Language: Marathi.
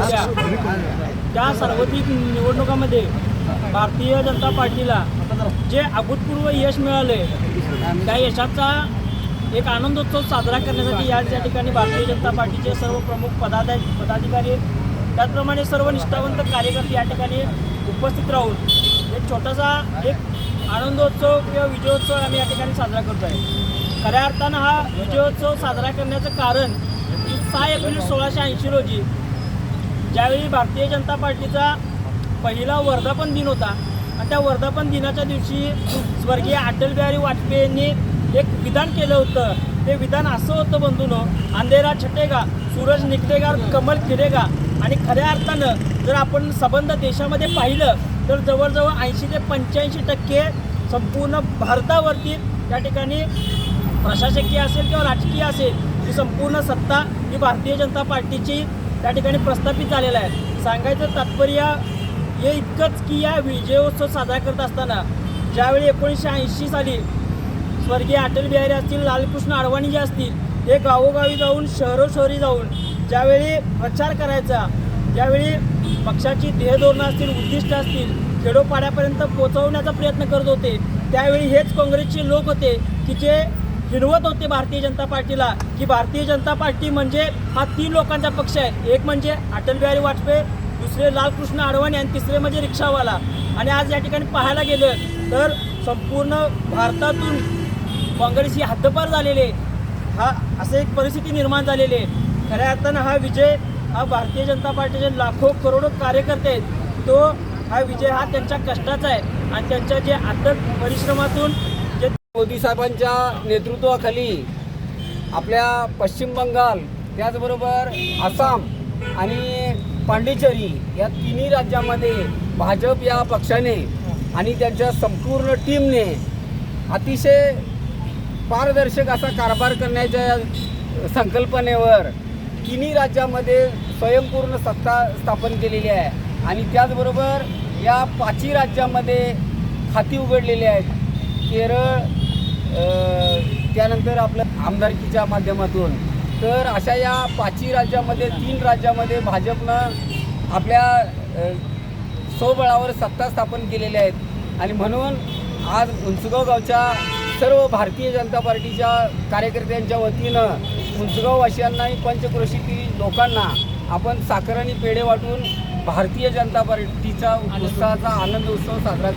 झाल्या त्या सार्वत्रिक निवडणुकामध्ये भारतीय जनता पार्टीला जे अभूतपूर्व यश मिळाले त्या यशाचा एक आनंदोत्सव साजरा करण्यासाठी या ठिकाणी भारतीय जनता पार्टीचे सर्व प्रमुख पदाधिकारी त्याचप्रमाणे सर्व निष्ठावंत कार्यकर्ते या ठिकाणी उपस्थित राहून एक छोटासा एक आनंदोत्सव किंवा विजयोत्सव आम्ही या ठिकाणी साजरा करतो आहे। खऱ्या अर्थानं हा विजयोत्सव साजरा करण्याचं कारण 6 एप्रिल 1680 रोजी ज्यावेळी भारतीय जनता पार्टीचा पहिला वर्धापन दिन होता आणि त्या वर्धापन दिनाच्या दिवशी स्वर्गीय अटल बिहारी वाजपेयी यांनी एक विधान केलं होतं। ते विधान असं होतं बंधूंनो, अंधेरा छटेगा सूरज निकलेगा कमल खिलेगा। आणि खऱ्या अर्थानं जर आपण संबंध देशामध्ये पाहिलं तर जवळजवळ 80 ते 85% संपूर्ण भारतावरती त्या ठिकाणी प्रशासकीय असेल किंवा राजकीय असेल ही संपूर्ण सत्ता ही भारतीय जनता पार्टीची त्या ठिकाणी प्रस्थापित झालेला आहे। सांगायचं तात्पर्य हे इतकंच की या विजयोत्सव साजरा करत असताना ज्यावेळी 1980 साली स्वर्गीय अटल बिहारी असतील, लालकृष्ण अडवाणी जे असतील, हे गावोगावी जाऊन शहरोशहरी जाऊन ज्यावेळी प्रचार करायचा, ज्यावेळी पक्षाची ध्येयधोरणं असतील, उद्दिष्ट असतील, खेडोपाड्यापर्यंत पोहोचवण्याचा प्रयत्न करत होते, त्यावेळी हेच काँग्रेसचे लोक होते की जे हिणवत होते भारतीय जनता पार्टीला की भारतीय जनता पार्टी म्हणजे हा 3 लोकांचा पक्ष आहे। एक म्हणजे अटल बिहारी वाजपेयी, दुसरे लालकृष्ण अडवाणी आणि तिसरे म्हणजे रिक्षावाला। आणि आज या ठिकाणी पाहायला गेलं तर संपूर्ण भारतातून काँग्रेस ही हद्दपार झालेले हा असं एक परिस्थिती निर्माण झालेली आहे। खऱ्या अर्थानं हा विजय हा भारतीय जनता पार्टीचे लाखो करोडो कार्यकर्ते आहेत, तो हा विजय हा त्यांच्या कष्टाचा आहे आणि त्यांच्या जे अथक परिश्रमातून जे मोदी साहेबांच्या नेतृत्वाखाली आपल्या पश्चिम बंगाल त्याचबरोबर आसाम आणि पांडिचेरी या तिन्ही राज्यामध्ये भाजप या पक्षाने आणि त्यांच्या संपूर्ण टीमने अतिशय पारदर्शक असा कारभार करण्याच्या संकल्पनेवर तिन्ही राज्यामध्ये स्वयंपूर्ण सत्ता स्थापन केलेली आहे आणि त्याचबरोबर या 5ही राज्यामध्ये खाती उघडलेली आहेत। केरळ, त्यानंतर आपलं आमदारकीच्या माध्यमातून। तर अशा या 5ही राज्यामध्ये 3 राज्यामध्ये भाजपनं आपल्या स्वबळावर सत्ता स्थापन केलेल्या आहेत आणि म्हणून आज उंचगाव गावच्या सर्व भारतीय जनता पार्टीच्या कार्यकर्त्यांच्या वतीनं उंचगाववासियांना आणि पंचक्रोशीतील लोकांना आपण साखर आणि पेढे वाटून भारतीय जनता पार्टीचा उत्साहाचा आनंद उत्सव साजरा